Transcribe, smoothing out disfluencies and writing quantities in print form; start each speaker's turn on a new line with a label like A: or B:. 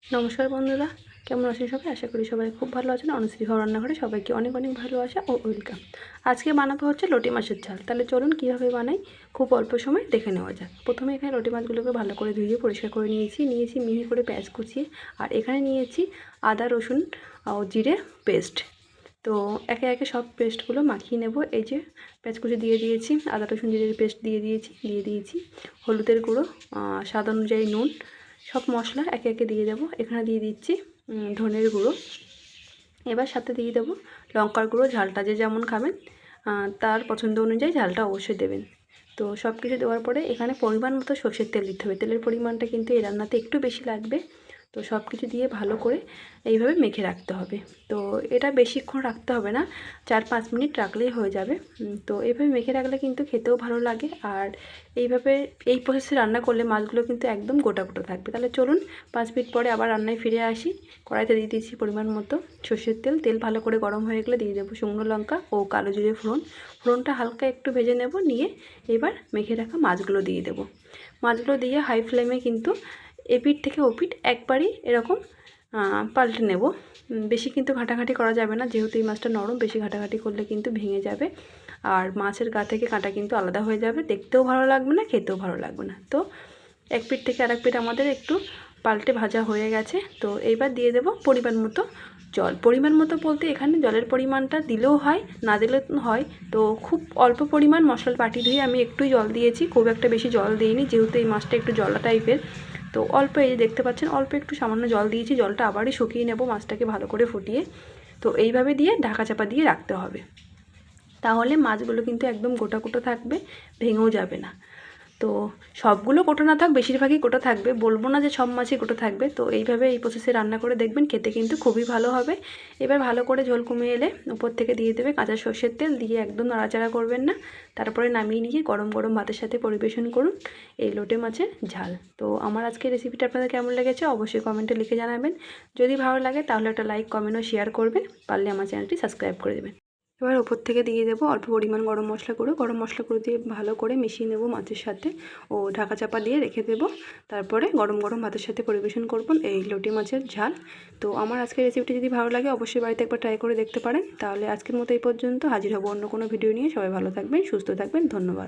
A: নমস্কার বন্ধুরা, কেমন আছেন সবাই? আশা করি সবাই খুব ভালো আছেন। অনুশ্রী ঘর রান্নাঘরে সবাইকে অনেক অনেক ভালোবাসা ও ওয়েলকাম। আজকে বানাবো হচ্ছে লটি মাছের ঝাল। তাহলে চলুন কীভাবে বানাই খুব অল্প সময় দেখে নেওয়া যাক। প্রথমে এখানে লটি মাছগুলোকে ভালো করে ধুয়ে পরিষ্কার করে নিয়েছি মিহি করে পেঁয়াজ কুচিয়ে, আর এখানে নিয়েছি আদা রসুন ও জিরে পেস্ট। তো একে একে সব পেস্টগুলো মাখিয়ে নেব। এই যে পেঁয়াজ কুচি দিয়ে দিয়েছি, আদা রসুন জিরের পেস্ট দিয়ে দিয়েছি হলুদের গুঁড়ো, স্বাদ অনুযায়ী নুন, সব মশলা একে একে দিয়ে দেবো। এখানে দিয়ে দিচ্ছি ধনের গুঁড়ো। এবার সাথে দিয়ে দেবো লঙ্কার গুঁড়ো। ঝালটা যে যেমন খাবেন তার পছন্দ অনুযায়ী ঝালটা অবশ্যই দেবেন। তো সব কিছু দেওয়ার পরে এখানে পরিমাণ মতো সর্ষের তেল দিতে হবে। তেলের পরিমাণটা কিন্তু এই রান্নাতে একটু বেশি লাগবে। তো সব কিছু দিয়ে ভালো করে এইভাবে মেখে রাখতে হবে। তো এটা বেশিক্ষণ রাখতে হবে না, 4-5 মিনিট রাখলেই হয়ে যাবে। তো এইভাবে মেখে রাখলে কিন্তু খেতেও ভালো লাগে। আর এইভাবে এই প্রসেসে রান্না করলে মাছগুলো কিন্তু একদম গোটা গোটা থাকবে। তাহলে চলুন 5 মিনিট পরে আবার রান্নায় ফিরে আসি। কড়াইতে দিয়ে দিয়েছি পরিমাণ মতো সর্ষের তেল। তেল ভালো করে গরম হয়ে গেলে দিয়ে দেবো শুকনো লঙ্কা ও কালো জিরে ফোড়ন। ফোড়নটা হালকা একটু ভেজে নেব, নিয়ে এবার মেখে রাখা মাছগুলো দিয়ে দেবো। মাছগুলো দিয়ে হাই ফ্লেমে কিন্তু এপিঠ থেকে ওপিঠ একবারই এরকম পাল্টে নেব। বেশি কিন্তু ঘাটাঘাটি করা যাবে না, যেহেতু এই মাছটা নরম। বেশি ঘাটাঘাটি করলে কিন্তু ভেঙে যাবে, আর মাছের গা থেকে কাঁটা কিন্তু আলাদা হয়ে যাবে, দেখতেও ভালো লাগবে না, খেতেও ভালো লাগবে না। তো এক পিঠ থেকে আরেক পিঠ আমাদের একটু পাল্টে ভাজা হয়ে গেছে। তো এইবার দিয়ে দেব পরিমাণ মতো জল। পরিমাণ মতো বলতে এখানে জলের পরিমাণটা দিলেও হয়, না দিলেও হয়। তো খুব অল্প পরিমাণ মশলার বাটি ধুয়ে আমি একটুই জল দিয়েছি, খুব একটা বেশি জল দিইনি, যেহেতু এই মাছটা একটু জলা টাইপের। তো অল্প, এই যে দেখতে পাচ্ছেন অল্প একটু সামান্য জল দিয়েছি। জলটা আবারই শুকিয়ে নেব মাছটাকে ভালো করে ফুটিয়ে। তো এইভাবে দিয়ে ঢাকা চাপা দিয়ে রাখতে হবে, তাহলে মাছগুলো কিন্তু একদম গোটা গোটা থাকবে, ভেঙেও যাবে না। তো সবগুলো গোটা না থাক, বেশিরভাগই গোটা থাকবে, বলবো না যে সব মাছই গোটা থাকবে। তো এইভাবে এই প্রসেসে রান্না করে দেখবেন, খেতে কিন্তু খুবই ভালো হবে। এবার ভালো করে ঝোল কমে এলে উপর থেকে দিয়ে দেবে কাঁচা সর্ষের তেল, দিয়ে একদম নাড়াচাড়া করবেন না। তারপরে নামিয়ে নিয়ে গরম গরম ভাতের সাথে পরিবেশন করুন এই লোটে মাছের ঝাল। তো আমার আজকের রেসিপিটা আপনাদের কেমন লেগেছে অবশ্যই কমেন্টে লিখে জানাবেন। যদি ভালো লাগে তাহলে একটা লাইক, কমেন্ট ও শেয়ার করবেন। পারলে আমার চ্যানেলটি সাবস্ক্রাইব করে দেবেন। এবার ওপর থেকে দিয়ে দেবো অল্প পরিমাণ গরম মশলা গুঁড়ো দিয়ে ভালো করে মিশিয়ে নেব মাছের সাথে, ও ঢাকা চাপা দিয়ে রেখে দেবো। তারপরে গরম গরম ভাতের সাথে পরিবেশন করব এই লটি মাছের ঝাল। তো আমার আজকের রেসিপিটি যদি ভালো লাগে অবশ্যই বাড়িতে একবার ট্রাই করে দেখতে পারেন। তাহলে আজকের মতো এই পর্যন্ত, হাজির হব অন্য কোনো ভিডিও নিয়ে। সবাই ভালো থাকবেন, সুস্থ থাকবেন, ধন্যবাদ।